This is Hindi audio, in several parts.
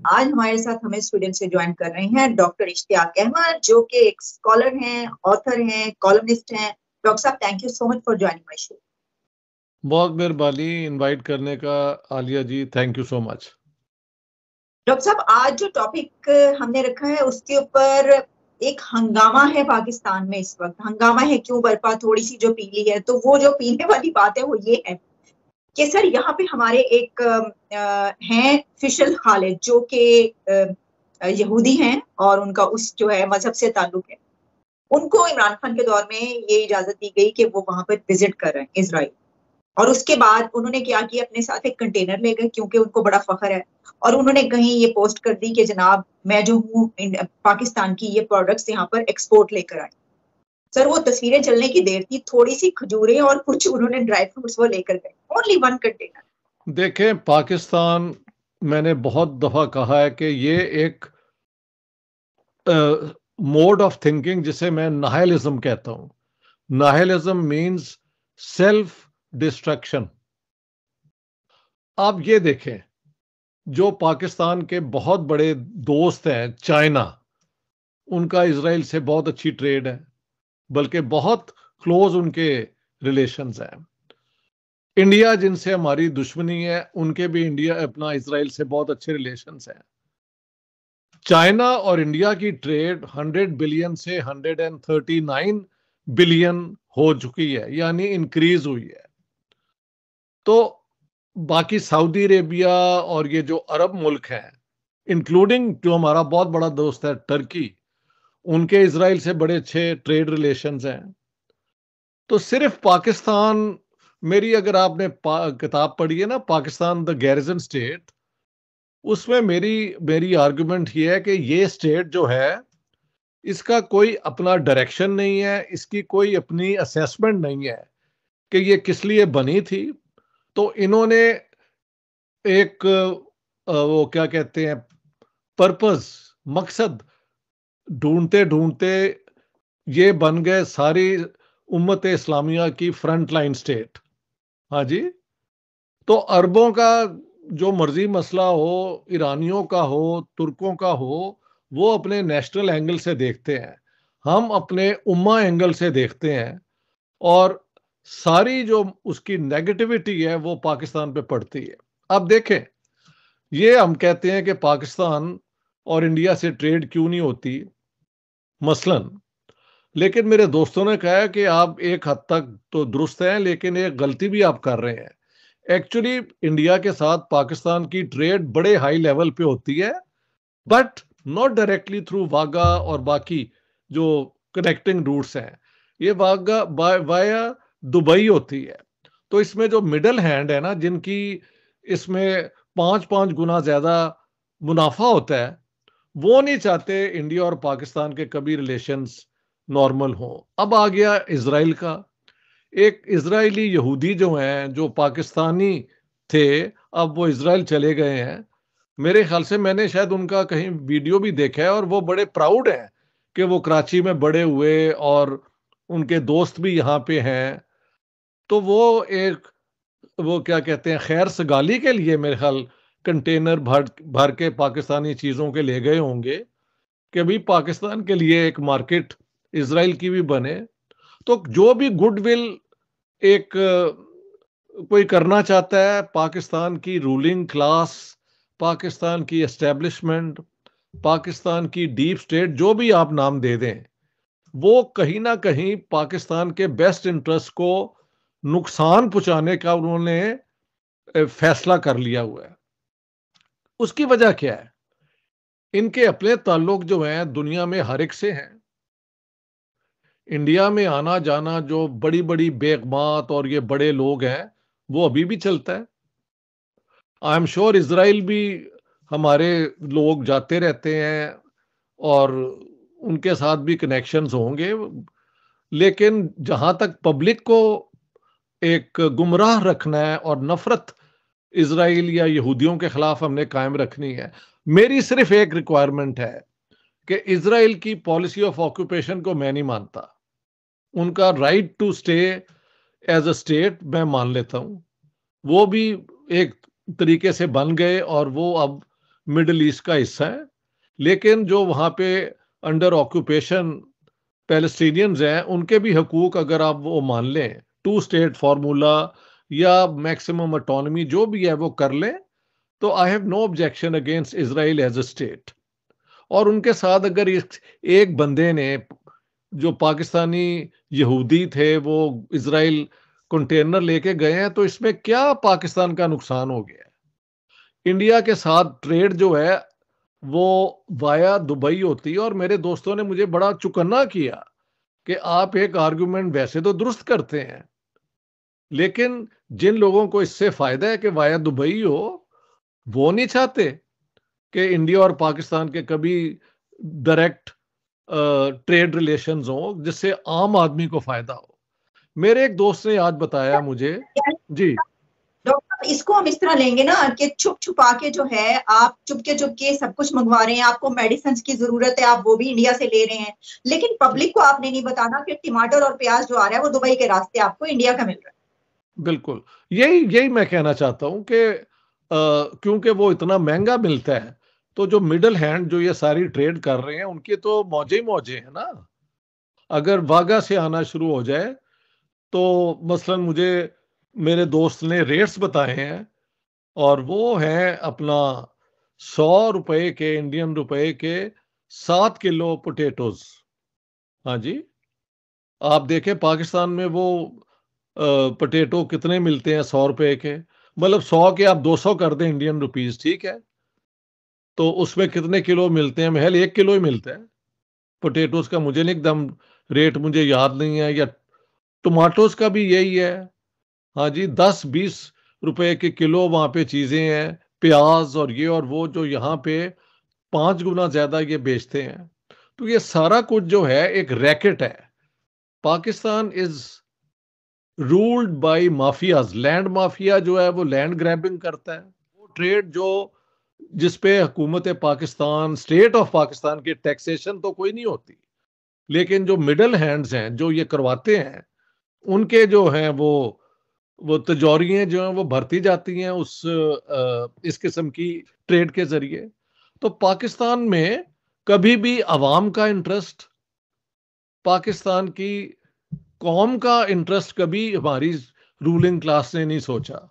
आज हमारे साथ हमें स्टूडेंट से ज्वाइन कर रहे हैं डॉक्टर इश्तियाक अहमद, जो कि एक स्कॉलर हैं, ऑथर हैं, कॉलमनिस्ट हैं। डॉक्टर साहब, thank you so much for joining my show. बहुत मेहरबानी इनवाइट करने का Alia ji, thank you so much. Doctor साहब, आज जो टॉपिक हमने रखा है उसके ऊपर एक हंगामा है पाकिस्तान में इस वक्त। हंगामा है क्यों बरपा, थोड़ी सी जो पीली है, तो वो जो पीने वाली बात है वो ये है कि सर यहाँ पे हमारे एक हैं फिशल खालिद, जो कि यहूदी हैं और उनका उस जो है मजहब से ताल्लुक है। उनको इमरान खान के दौर में ये इजाजत दी गई कि वो वहां पर विजिट कर रहे हैं इजराइल, और उसके बाद उन्होंने क्या किया, अपने साथ एक कंटेनर ले गए क्योंकि उनको बड़ा फख्र है, और उन्होंने कहीं ये पोस्ट कर दी कि जनाब मैं जो हूँ पाकिस्तान की ये प्रोडक्ट्स यहाँ पर एक्सपोर्ट लेकर आए। सर वो तस्वीरें चलने की देर थी, थोड़ी सी खजूरें और कुछ उन्होंने ड्राई फ्रूट्स वो लेकर गए, ओनली वन कंटेनर। देखें, पाकिस्तान, मैंने बहुत दफा कहा है कि ये एक मोड ऑफ थिंकिंग जिसे मैं नाहिलिज्म कहता हूं। Nihilism means self destruction. आप ये देखें, जो पाकिस्तान के बहुत बड़े दोस्त हैं चाइना, उनका इजराइल से बहुत अच्छी ट्रेड है, बल्कि बहुत क्लोज उनके रिलेशंस हैं। इंडिया जिनसे हमारी दुश्मनी है, उनके भी इंडिया अपना इजराइल से बहुत अच्छे रिलेशंस हैं। चाइना और इंडिया की ट्रेड 100 बिलियन से 139 बिलियन हो चुकी है, यानी इंक्रीज हुई है। तो बाकी सऊदी अरेबिया और ये जो अरब मुल्क हैं, इंक्लूडिंग जो हमारा बहुत बड़ा दोस्त है टर्की, उनके इजराइल से बड़े अच्छे ट्रेड रिलेशंस हैं। तो सिर्फ पाकिस्तान, मेरी अगर आपने किताब पढ़ी है ना, पाकिस्तान द गैरिजन स्टेट, उसमें मेरी मेरी आर्गुमेंट ये है कि ये स्टेट जो है, इसका कोई अपना डायरेक्शन नहीं है, इसकी कोई अपनी असेसमेंट नहीं है कि ये किस लिए बनी थी। तो इन्होंने एक वो क्या कहते हैं, पर्पस, मकसद ढूंढते ढूंढते ये बन गए सारी उम्मत इस्लामिया की फ्रंट लाइन स्टेट। हाँ जी। तो अरबों का जो मर्जी मसला हो, ईरानियों का हो, तुर्कों का हो, वो अपने नेशनल एंगल से देखते हैं, हम अपने उम्मा एंगल से देखते हैं, और सारी जो उसकी नेगेटिविटी है वो पाकिस्तान पे पड़ती है। अब देखें, ये हम कहते हैं कि पाकिस्तान और इंडिया से ट्रेड क्यों नहीं होती मसलन, लेकिन मेरे दोस्तों ने कहा है कि आप एक हद तक तो दुरुस्त हैं, लेकिन एक गलती भी आप कर रहे हैं। एक्चुअली इंडिया के साथ पाकिस्तान की ट्रेड बड़े हाई लेवल पे होती है, बट नॉट डायरेक्टली थ्रू वागा और बाकी जो कनेक्टिंग रूट्स हैं, ये वागा वाया दुबई होती है। तो इसमें जो मिडल हैंड है ना, जिनकी इसमें 5-5 गुना ज्यादा मुनाफा होता है, वो नहीं चाहते इंडिया और पाकिस्तान के कभी रिलेशंस नॉर्मल हो। अब आ गया इसराइल का। एक इजरायली यहूदी जो हैं, जो पाकिस्तानी थे, अब वो इजराइल चले गए हैं। मेरे ख्याल से मैंने शायद उनका कहीं वीडियो भी देखा है, और वो बड़े प्राउड हैं कि वो कराची में बड़े हुए और उनके दोस्त भी यहाँ पे हैं। तो वो क्या कहते हैं, खैर सगाली के लिए मेरे ख्याल कंटेनर भर भर के पाकिस्तानी चीज़ों के ले गए होंगे कि अभी पाकिस्तान के लिए एक मार्केट इजराइल की भी बने। तो जो भी गुडविल एक कोई करना चाहता है, पाकिस्तान की रूलिंग क्लास, पाकिस्तान की एस्टेब्लिशमेंट, पाकिस्तान की डीप स्टेट, जो भी आप नाम दे दें, वो कहीं ना कहीं पाकिस्तान के बेस्ट इंटरेस्ट को नुकसान पहुंचाने का उन्होंने फैसला कर लिया हुआ है। उसकी वजह क्या है? इनके अपने ताल्लुक जो हैं दुनिया में हर एक से हैं। इंडिया में आना जाना जो बड़ी बड़ी बेगमात और ये बड़े लोग हैं, वो अभी भी चलता है। आई एम श्योर इसराइल भी हमारे लोग जाते रहते हैं और उनके साथ भी कनेक्शंस होंगे, लेकिन जहां तक पब्लिक को एक गुमराह रखना है और नफरत इसराइल या यहूदियों के खिलाफ हमने कायम रखनी है, मेरी सिर्फ एक रिक्वायरमेंट है कि इसराइल की पॉलिसी ऑफ ऑक्यूपेशन को मैं नहीं मानता। उनका right to stay as a state मैं मान लेता हूं, वो भी एक तरीके से बन गए, और वो अब मिडिल ईस्ट का हिस्सा है, लेकिन जो वहां पे अंडर ऑक्यूपेशन पैलेस्टीनियंस हैं उनके भी हकूक अगर आप वो मान लें, टू स्टेट फार्मूला या मैक्सिमम ऑटोनॉमी जो भी है वो कर लें, तो I have no objection against Israel as a state. और उनके साथ अगर एक बंदे ने, जो पाकिस्तानी यहूदी थे, वो इजराइल कंटेनर लेके गए हैं, तो इसमें क्या पाकिस्तान का नुकसान हो गया है? इंडिया के साथ ट्रेड जो है वो वाया दुबई होती है। और मेरे दोस्तों ने मुझे बड़ा चुकन्ना किया कि आप एक आर्गुमेंट वैसे तो दुरुस्त करते हैं, लेकिन जिन लोगों को इससे फायदा है कि वाया दुबई हो, वो नहीं चाहते कि इंडिया और पाकिस्तान के कभी डायरेक्ट ट्रेड रिलेशंस हो जिससे आम आदमी को फायदा हो। मेरे एक दोस्त ने आज बताया मुझे। जी डॉक्टर, इसको हम इस तरह लेंगे ना कि छुप छुपा के जो है आप चुपके सब कुछ मंगवा रहे हैं, आपको मेडिसिन की जरूरत है, आप वो भी इंडिया से ले रहे हैं, लेकिन पब्लिक को आपने नहीं बताना कि टमाटर और प्याज जो आ रहा है वो दुबई के रास्ते आपको इंडिया का मिल रहा है। बिल्कुल, यही यही मैं कहना चाहता हूं कि क्योंकि वो इतना महंगा मिलता है, तो जो मिडल हैंड जो ये सारी ट्रेड कर रहे हैं उनकी तो मौजे ही मौजे हैं ना। अगर वाघा से आना शुरू हो जाए तो मसलन मुझे मेरे दोस्त ने रेट्स बताए हैं, और वो हैं अपना 100 रुपए के, इंडियन रुपए के 7 किलो पोटेटोज। हाँ जी, आप देखें पाकिस्तान में वो पोटेटो कितने मिलते हैं 100 रुपए के। मतलब 100 के आप 200 कर दें इंडियन रुपीज, ठीक है, तो उसमें कितने किलो मिलते हैं? महल 1 किलो ही मिलता है पोटेटोज का। मुझे नहीं एकदम रेट मुझे याद नहीं है। या टमाटोज का भी यही है। हाँ जी, 10-20 रुपए के किलो वहां पे चीजें हैं, प्याज और ये और वो, जो यहाँ पे 5 गुना ज्यादा ये बेचते हैं। तो ये सारा कुछ जो है एक रैकेट है। Pakistan is ruled by mafias. Land mafia जो है वो लैंड ग्रैबिंग करता है। वो ट्रेड जो जिसपे हुकूमत पाकिस्तान, स्टेट ऑफ पाकिस्तान की टैक्सेशन तो कोई नहीं होती, लेकिन जो मिडल हैंड्स हैं जो ये करवाते हैं, उनके जो हैं वो तिजोरियां जो हैं वो भरती जाती हैं उस इस किस्म की ट्रेड के जरिए। तो पाकिस्तान में कभी भी अवाम का इंटरेस्ट, पाकिस्तान की कौम का इंटरेस्ट कभी हमारी रूलिंग क्लास ने नहीं सोचा।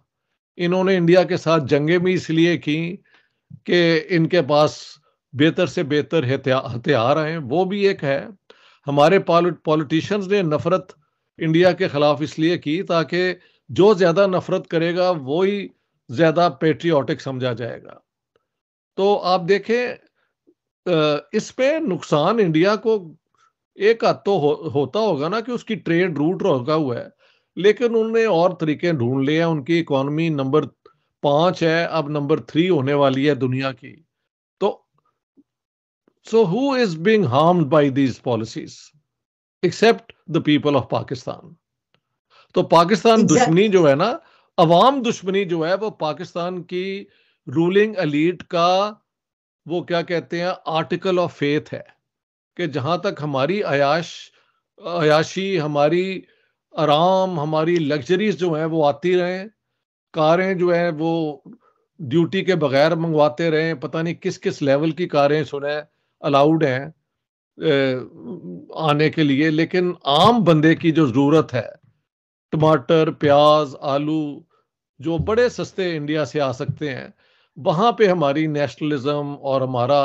इन्होंने इंडिया के साथ जंगें भी इसलिए की कि इनके पास बेहतर से बेहतर हथियार हैं, वो भी एक है। हमारे पॉलिटिशियंस ने नफरत इंडिया के खिलाफ इसलिए की ताकि जो ज्यादा नफरत करेगा वो ही ज्यादा पेट्रियाटिक समझा जाएगा। तो आप देखें, इस पे नुकसान इंडिया को एक आध तो होता होगा ना कि उसकी ट्रेड रूट रोका हुआ है, लेकिन उन्होंने और तरीके ढूंढ लिए हैं। उनकी इकोनॉमी नंबर 5 है, अब नंबर 3 होने वाली है दुनिया की। तो so who is being harmed by these policies except the people of Pakistan? तो पाकिस्तान एग्जैक्ट। दुश्मनी जो है ना, अवाम दुश्मनी जो है, वो पाकिस्तान की रूलिंग एलीट का, वो क्या कहते हैं, आर्टिकल ऑफ फेथ है कि जहां तक हमारी अयाशी, हमारी आराम, हमारी लग्जरीज जो है वो आती रहें, कारें जो है वो ड्यूटी के बगैर मंगवाते रहें, पता नहीं किस किस लेवल की कारें सुने अलाउड हैं आने के लिए, लेकिन आम बंदे की जो जरूरत है, टमाटर, प्याज, आलू, जो बड़े सस्ते इंडिया से आ सकते हैं, वहां पे हमारी नेशनलिज्म और हमारा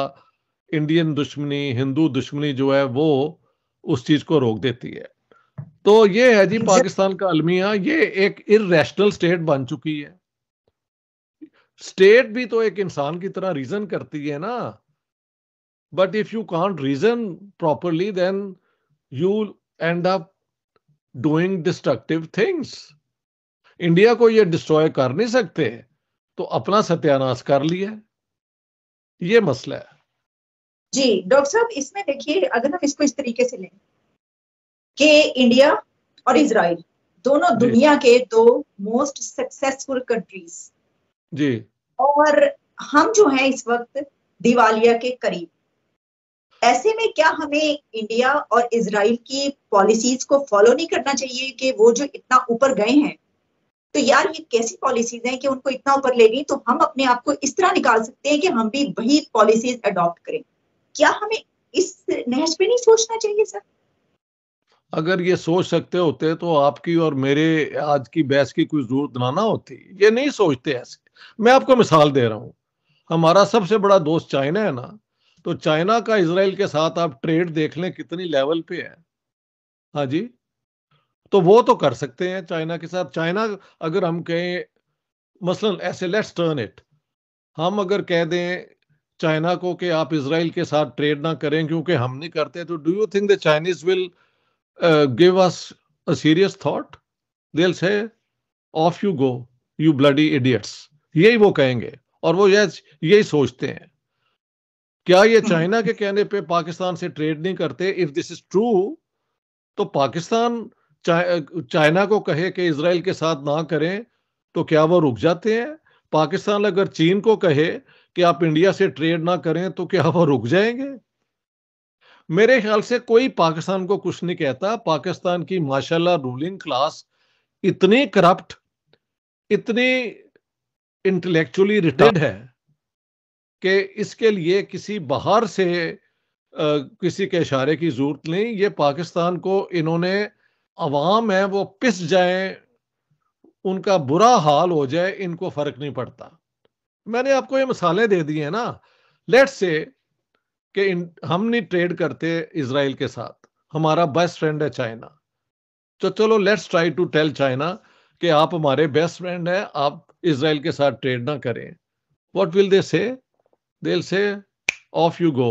इंडियन दुश्मनी, हिंदू दुश्मनी जो है वो उस चीज को रोक देती है। तो ये है जी पाकिस्तान का अलमिया। ये एक इररेशनल स्टेट बन चुकी है। स्टेट भी तो एक इंसान की तरह रीजन करती है ना, but if you can't reason properly then you end up doing destructive things. India को ये डिस्ट्रॉय कर नहीं सकते, तो अपना सत्यानाश कर लिया। ये मसला है जी डॉक्टर साहब, इसमें देखिए अगर हम इसको इस तरीके से लें कि इंडिया और इजराइल दोनों जी। दुनिया के दो मोस्ट सक्सेसफुल कंट्रीज, जी और हम जो हैं इस वक्त दिवालिया के करीब। ऐसे में क्या हमें इंडिया और इजराइल की पॉलिसीज को फॉलो नहीं करना चाहिए कि वो जो इतना ऊपर गए हैं तो यार ये कैसी पॉलिसीज हैं कि उनको इतना ऊपर ले गई, तो हम अपने आप को इस तरह निकाल सकते हैं कि हम भी वही पॉलिसीज अडॉप्ट करें। क्या हमें इस नहज पे नहीं सोचना चाहिए सर? अगर ये सोच सकते होते तो आपकी और मेरे आज की बहस की कोई जरूरत ना होती। ये नहीं सोचते ऐसे। मैं आपको मिसाल दे रहा हूं, हमारा सबसे बड़ा दोस्त चाइना है ना, तो चाइना का इजराइल के साथ आप ट्रेड देख लें कितनी लेवल पे है। हाँ जी, तो वो तो कर सकते हैं चाइना के साथ। चाइना, अगर हम कहें मसलन ऐसे, लेट्स टर्न इट, हम अगर कह दें चाइना को कि आप इजराइल के साथ ट्रेड ना करें क्योंकि हम नहीं करते, तो do you think the Chinese will give us a serious thought? They'll say, off you go, you bloody idiots. यही वो कहेंगे, और वो यही सोचते हैं। क्या ये चाइना के कहने पे पाकिस्तान से ट्रेड नहीं करते? इफ दिस इज ट्रू, तो पाकिस्तान चाइना को कहे कि इजराइल के साथ ना करें, तो क्या वो रुक जाते हैं? पाकिस्तान अगर चीन को कहे कि आप इंडिया से ट्रेड ना करें, तो क्या वो रुक जाएंगे? मेरे ख्याल से कोई पाकिस्तान को कुछ नहीं कहता। पाकिस्तान की माशाल्लाह रूलिंग क्लास इतनी करप्ट, इतनी इंटेलेक्चुअली रिटार्ड है कि इसके लिए किसी बाहर से किसी के इशारे की जरूरत नहीं। ये पाकिस्तान को इन्होंने, अवाम है वो पिस जाए, उनका बुरा हाल हो जाए, इनको फर्क नहीं पड़ता। मैंने आपको ये मिसालें दे दी हैं ना। लेट्स से कि हम नहीं ट्रेड करते इसराइल के साथ, हमारा बेस्ट फ्रेंड है चाइना, तो चलो let's try to tell China कि आप हमारे बेस्ट फ्रेंड हैं, आप इसराइल के साथ ट्रेड ना करें। व्हाट विल दे से? They will say, of you go.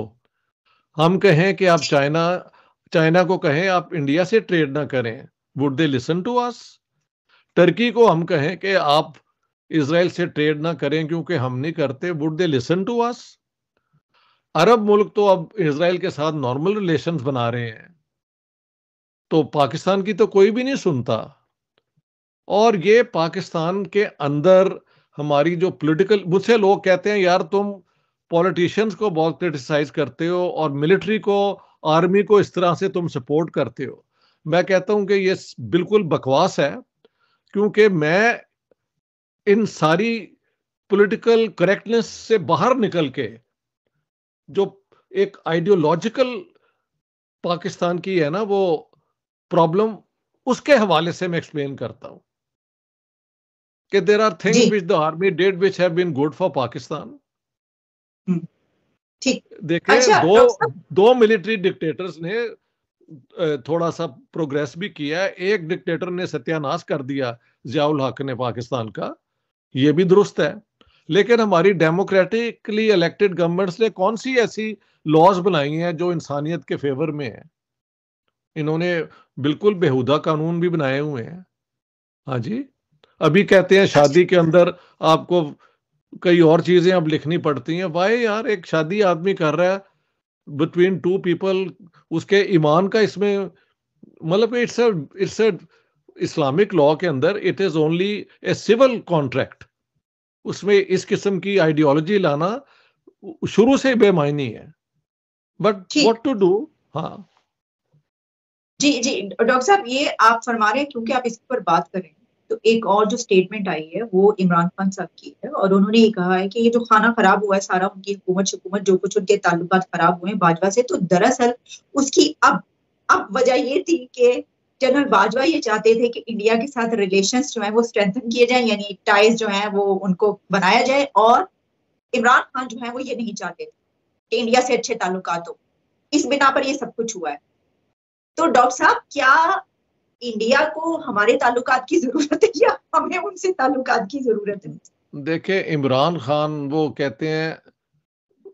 हम कहें कि आप चाइना चाइना को कहें आप इंडिया से ट्रेड ना करें, would they listen to us? Turkey को हम कहें कि आप इसराइल से ट्रेड ना करें क्योंकि हम नहीं करते, would they listen to us? अरब मुल्क तो अब इसराइल के साथ नॉर्मल रिलेशंस बना रहे हैं, तो पाकिस्तान की तो कोई भी नहीं सुनता। और ये पाकिस्तान के अंदर हमारी जो पॉलिटिकल, मुझसे लोग कहते हैं यार तुम पॉलिटिशियंस को बहुत क्रिटिसाइज करते हो और मिलिट्री को, आर्मी को इस तरह से तुम सपोर्ट करते हो। मैं कहता हूं कि ये बिल्कुल बकवास है, क्योंकि मैं इन सारी पॉलिटिकल करेक्टनेस से बाहर निकल के जो एक आइडियोलॉजिकल पाकिस्तान की है ना वो प्रॉब्लम, उसके हवाले से मैं एक्सप्लेन करता हूं कि देयर आर थिंग्स जी। Which the army did which have been good for Pakistan. ठीक। देखें, अच्छा दो डॉक्टर साहब। दो मिलिट्री डिक्टेटर्स ने थोड़ा सा प्रोग्रेस भी किया है। एक डिक्टेटर ने सत्यानाश कर दिया, जियाउल हक ने, पाकिस्तान का, ये भी दुरुस्त है। लेकिन हमारी डेमोक्रेटिकली इलेक्टेड गवर्नमेंट्स ने कौन सी ऐसी लॉज बनाई हैं जो इंसानियत के फेवर में है? इन्होंने बिल्कुल बेहुदा कानून भी बनाए हुए हैं। हाँ जी, अभी कहते हैं अच्छा। शादी के अंदर आपको कई और चीजें अब लिखनी पड़ती हैं। वाई यार, एक शादी आदमी कर रहा है बिटवीन टू पीपल, उसके ईमान का इसमें मतलब, इट्स अ इस्लामिक लॉ के अंदर it is only a civil contract. उसमें इस किस्म की आइडियोलॉजी लाना शुरू से बेमायनी है। बट ठीक। What to do? हाँ जी जी डॉक्टर साहब, ये आप फरमा रहे हैं क्योंकि आप इसके ऊपर बात कर रहे हैं, तो एक और जो स्टेटमेंट आई है वो इमरान खान साहब की है, और उन्होंने ये कहा है कि ये जो खाना खराब हुआ है सारा, उनकी हुकूमत जो कुछ उनके ताल्लुकात खराब हुए हैं बाजवा से, तो दरअसल उसकी अब वजह ये थी कि जनरल बाजवा ये चाहते थे कि इंडिया के साथ रिलेशंस जो है वो स्ट्रेंथन किए जाए, यानी टाइज जो है वो उनको बनाया जाए, और इमरान खान जो है वो ये नहीं चाहते थे कि इंडिया से अच्छे ताल्लुकात हो। इस बिना पर ये सब कुछ हुआ है। तो डॉक्टर साहब, क्या इंडिया को हमारे ताल्लुकात की जरूरत है या हमें उनसे ताल्लुकात की जरूरत है? देखे, इमरान खान वो कहते हैं,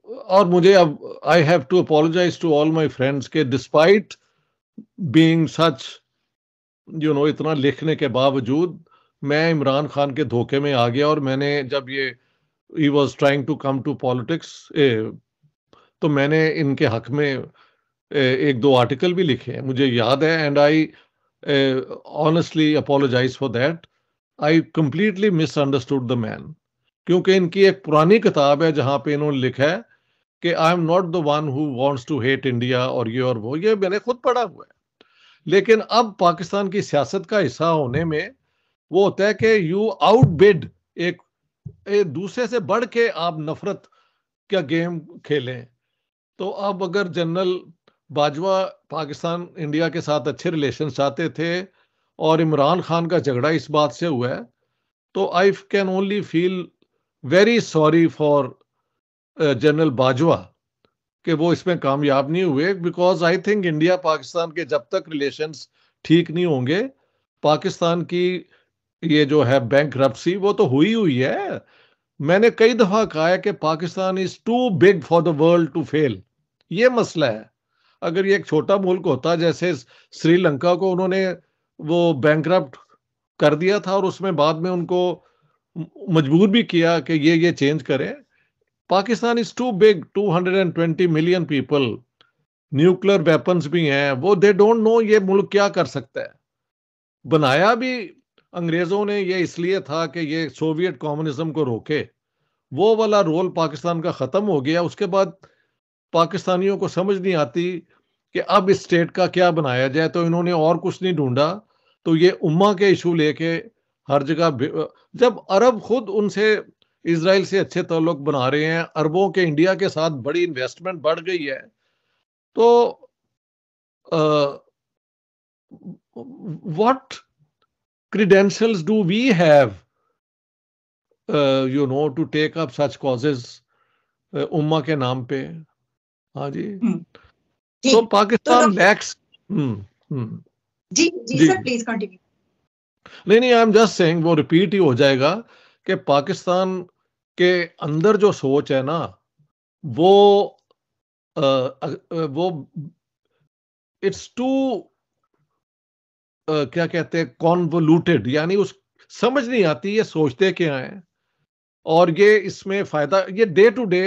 और मुझे अब I have to apologise to all my friends के डिस्पाइट बीइंग सच, इतना लिखने के बावजूद मैं इमरान खान के धोखे में आ गया। और मैंने जब ये he was trying to come to politics, तो मैंने इनके हक में एक दो आर्टिकल भी लिखे हैं, मुझे याद है। And I honestly apologise for that. I completely misunderstood the man, क्योंकि इनकी एक पुरानी किताब है जहां पे इन्होंने लिखा है कि I am not the one who wants to hate India, और ये और वो, ये मैंने खुद पढ़ा हुआ है। लेकिन अब पाकिस्तान की सियासत का हिस्सा होने में वो होता है कि यू आउटबिड, एक दूसरे से बढ़ के आप नफरत का गेम खेलें। तो अब अगर जनरल बाजवा पाकिस्तान इंडिया के साथ अच्छे रिलेशन चाहते थे और इमरान खान का झगड़ा इस बात से हुआ है, तो I can only feel very sorry for general Bajwa कि वो इसमें कामयाब नहीं हुए, because I think India Pakistan के जब तक रिलेशंस ठीक नहीं होंगे, पाकिस्तान की ये जो है बैंकरप्सी वो तो हुई हुई है। मैंने कई दफा कहा है कि Pakistan is too big for the world to fail. ये मसला है। अगर ये एक छोटा मुल्क होता, जैसे श्रीलंका को उन्होंने वो बैंकरप्ट कर दिया था और उसमें बाद में उनको मजबूर भी किया कि ये चेंज करें। Pakistan is too big, 220 million people, nuclear weapons भी हैं, वो दे डोंट नो ये मुल्क क्या कर सकता है। बनाया भी अंग्रेजों ने ये इसलिए था कि ये सोवियत कम्युनिज्म को रोके। वो वाला रोल पाकिस्तान का खत्म हो गया। उसके बाद पाकिस्तानियों को समझ नहीं आती कि अब इस स्टेट का क्या बनाया जाए, तो इन्होंने और कुछ नहीं ढूंढा, तो ये उम्मा के इशू लेके हर जगह। जब अरब खुद उनसे, इजराइल से अच्छे ताल्लुक बना रहे हैं, अरबों के इंडिया के साथ बड़ी इन्वेस्टमेंट बढ़ गई है, तो what credentials do we have to take up such causes उम्मा के नाम पे? हाँ जी। तो पाकिस्तान लैक्स। जी जी सर, प्लीज कंटिन्यू। नहीं, आई एम जस्ट सेइंग, वो रिपीट ही हो जाएगा कि पाकिस्तान के अंदर जो सोच है ना, वो इट्स टू क्या कहते हैं, कॉन्वोल्यूटेड, यानी उस समझ नहीं आती ये सोचते क्या है। और ये इसमें फायदा, ये डे टू डे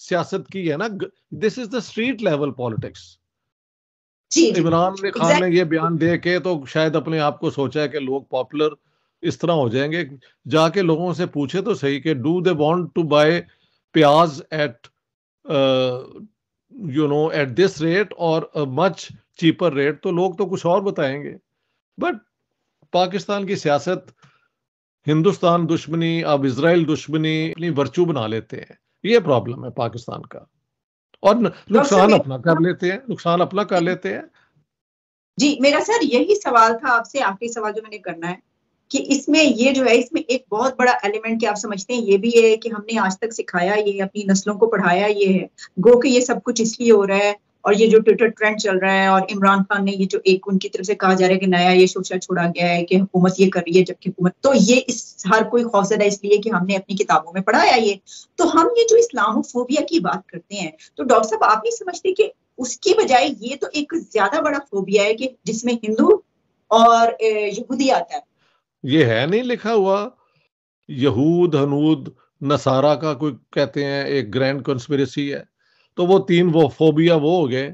सियासत की है ना, this is the street level politics. Imran Khan ने ये बयान दे के तो शायद अपने आप को सोचा है कि लोग पॉपुलर इस तरह हो जाएंगे। जाके लोगों से पूछे तो सही कि do they want to buy प्याज एट एट दिस रेट और मच चीपर रेट, तो लोग तो कुछ और बताएंगे। बट पाकिस्तान की सियासत, हिंदुस्तान दुश्मनी, अब इजराइल दुश्मनी अपनी वर्चू बना लेते हैं। ये प्रॉब्लम है पाकिस्तान का, और नुकसान अपना कर लेते हैं। जी, मेरा सर यही सवाल था आपसे, आखिरी सवाल जो मैंने करना है कि इसमें ये जो है, इसमें एक बहुत बड़ा एलिमेंट क्या आप समझते हैं, ये भी है कि हमने आज तक सिखाया, ये अपनी नस्लों को पढ़ाया, ये है गो कि ये सब कुछ इसलिए हो रहा है, और ये जो ट्विटर ट्रेंड चल रहा है, और इमरान खान ने ये जो एक उनकी तरफ से कहा जा रहा है कि नया ये सोचा छोड़ा गया है कि हुकूमत ये कर रही है, जबकि हुकूमत तो ये इस हर कोई खौफजदा इसलिए कि हमने अपनी किताबों में पढ़ाया ये। तो हम ये जो इस्लामोफोबिया की बात करते हैं, तो डॉक्टर साहब आप नहीं समझते कि उसकी बजाय ये तो एक ज्यादा बड़ा फोबिया है कि जिसमें हिंदू और यहूदी आता है। ये है नहीं लिखा हुआ, यहूद हनूद नसारा का कोई कहते हैं एक ग्रैंड कंस्पिरेसी है, तो वो तीन वो फोबिया वो हो गए।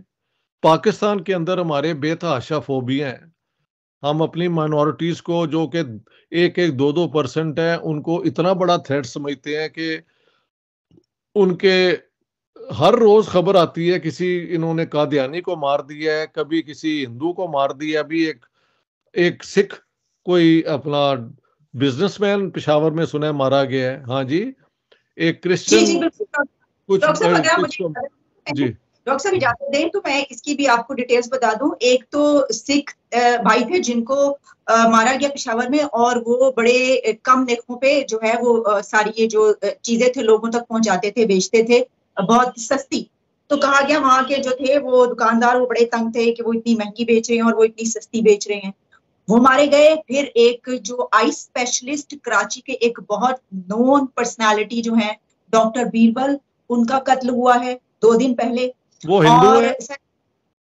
पाकिस्तान के अंदर हमारे बेतहाशा फोबिया हैं। हम अपनी माइनॉरिटीज को, जो कि 1-2% है, उनको इतना बड़ा थ्रेट समझते हैं कि उनके हर रोज खबर आती है किसी इन्होंने कादियानी को मार दिया है, कभी किसी हिंदू को मार दिया, अभी एक सिख कोई अपना बिजनेसमैन पेशावर में सुना है मारा गया है। हाँ जी, एक क्रिश्चियन कुछ जी डॉक्टर साहब इजाजत दें तो मैं इसकी भी आपको डिटेल्स बता दूं। एक तो सिख भाई थे जिनको मारा गया पेशावर में, और वो बड़े कम नेकों पे जो है वो सारी ये जो चीजें थे लोगों तक पहुंचाते थे, बेचते थे बहुत सस्ती। तो कहा गया वहां के जो थे वो दुकानदार वो बड़े तंग थे कि वो इतनी महंगी बेच रहे हैं और वो इतनी सस्ती बेच रहे हैं, वो मारे गए। फिर एक जो आई स्पेशलिस्ट कराची के एक बहुत नोन पर्सनालिटी जो है डॉक्टर बीरबल, उनका कत्ल हुआ है 2 दिन पहले। वो हिंदू है?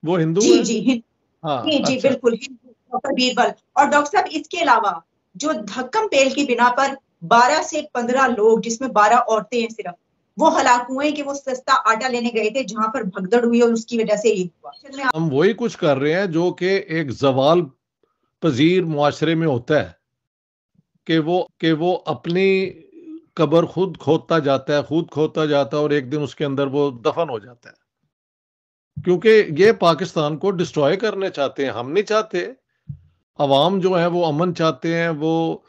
वो हिंदू जी है? जी हाँ, जी जी अच्छा। बिल्कुल हिंदू डॉक्टर बीरबल। और डॉक्टर साहब इसके अलावा जो धक्कम तेल की बिना पर 12 से 15 लोग, जिसमें 12 औरतें हैं सिर्फ, वो हलाक हुए कि वो सस्ता आटा लेने गए थे, जहां पर भगदड़ हुई और उसकी वजह से ये हुआ। हम वही कुछ कर रहे हैं जो कि एक जवाल पजीर मुआशरे में होता है कि वो अपनी कब्र खुद खोदता जाता है और एक दिन उसके अंदर वो दफन हो जाता है, क्योंकि ये पाकिस्तान को डिस्ट्रॉय करने चाहते हैं। हम नहीं चाहते। अवाम जो है वो अमन चाहते हैं, वो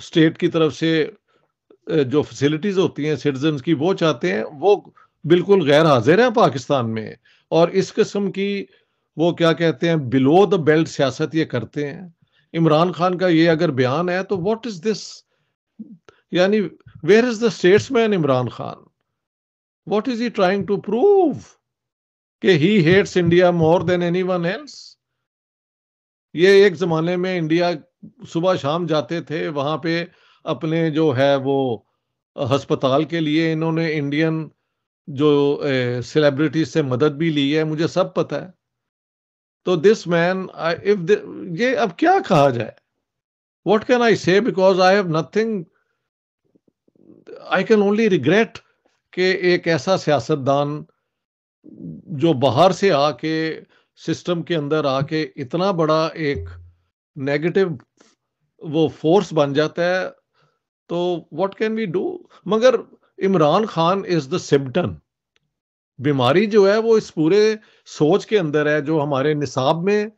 स्टेट की तरफ से जो फैसिलिटीज होती हैं सिटीजन्स की वो चाहते हैं, वो बिल्कुल गैर हाजिर है पाकिस्तान में। और इस किस्म की वो क्या कहते हैं बिलो द बेल्ट सियासत ये करते हैं। इमरान खान का ये अगर बयान है तो व्हाट इज दिस, यानी where is the statesman Imran Khan, what is he trying to prove कि he hates India more than anyone else. ये एक जमाने में इंडिया सुबह शाम जाते थे वहां पे, अपने जो है वो अस्पताल के लिए इन्होंने इंडियन जो सेलिब्रिटीज से मदद भी ली है, मुझे सब पता है। तो दिस मैन, इफ ये अब क्या कहा जाए, व्हाट कैन आई से, because I have nothing, I can only regret कि एक ऐसा सियासतदान जो बाहर से आके सिस्टम के अंदर आके इतना बड़ा एक नेगेटिव वो फोर्स बन जाता है, तो व्हाट कैन वी डू। मगर Imran Khan is the symptom. बीमारी जो है वो इस पूरे सोच के अंदर है जो हमारे निसाब में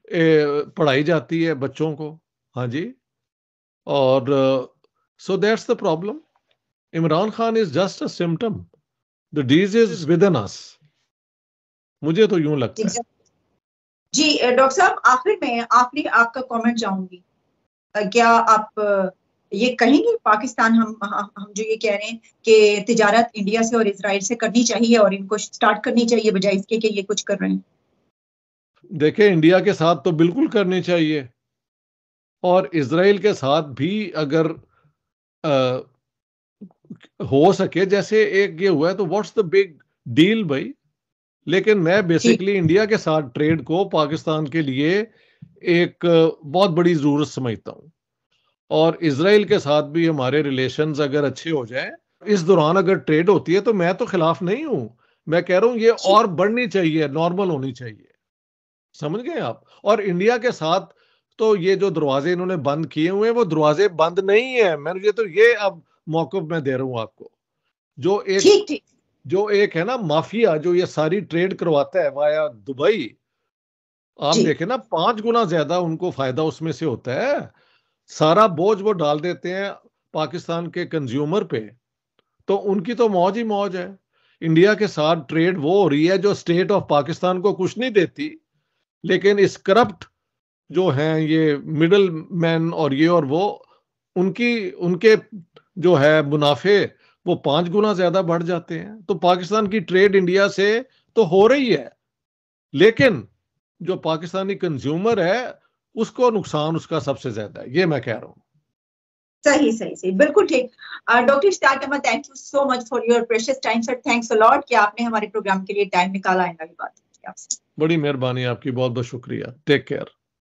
पढ़ाई जाती है बच्चों को। हाँ जी, और so that's the problem. Imran Khan is just a symptom, the disease is within us, मुझे तो यूं लगता है। जी डॉक्टर साहब, आखिर में आखिरी आपका कमेंट चाहूंगी। क्या आप ये कहेंगे पाकिस्तान, हम जो ये कह रहे हैं कि तिजारत इंडिया से और इजराइल से करनी चाहिए और इनको स्टार्ट करनी चाहिए बजाय इसके कि ये कुछ कर रहे हैं? देखिए, इंडिया के साथ तो बिल्कुल करनी चाहिए, और इजराइल के साथ भी अगर हो सके, जैसे एक ये हुआ है तो व्हाट्स द बिग डील भाई। लेकिन मैं बेसिकली इंडिया के साथ ट्रेड को पाकिस्तान के लिए एक बहुत बड़ी जरूरत समझता हूं, और इजराइल के साथ भी हमारे रिलेशंस अगर अच्छे हो जाए, इस दौरान अगर ट्रेड होती है तो मैं तो खिलाफ नहीं हूं। मैं कह रहा हूं ये और बढ़नी चाहिए, नॉर्मल होनी चाहिए, समझ गए आप। और इंडिया के साथ तो ये जो दरवाजे इन्होंने बंद किए हुए हैं वो दरवाजे बंद नहीं है, मैं ये अब मौक़िफ़ मैं दे रहा हूं आपको। जो एक है ना माफिया जो ये सारी ट्रेड करवाता है वाया दुबई, आप देखें ना 5 गुना ज्यादा उनको फायदा उसमें से होता है। सारा बोझ वो डाल देते हैं पाकिस्तान के कंज्यूमर पे, तो उनकी तो मौज ही मौज है। इंडिया के साथ ट्रेड वो हो रही है जो स्टेट ऑफ पाकिस्तान को कुछ नहीं देती, लेकिन इस करप्ट जो हैं ये मिडल मैन और ये और वो, उनके जो है मुनाफे वो 5 गुना ज्यादा बढ़ जाते हैं। तो पाकिस्तान की ट्रेड इंडिया से तो हो रही है, लेकिन जो पाकिस्तानी कंज्यूमर है उसको नुकसान उसका सबसे ज्यादा है, ये मैं कह रहा हूं। सही, बिल्कुल ठीक। Doctor Ishtiaq Ahmed, thank you so much for your precious time sir. Thanks a lot कि आपने हमारे प्रोग्राम के लिए टाइम निकाला। आइंदा की बात आपसे। बड़ी मेहरबानी आपकी, बहुत बहुत शुक्रिया। Take care.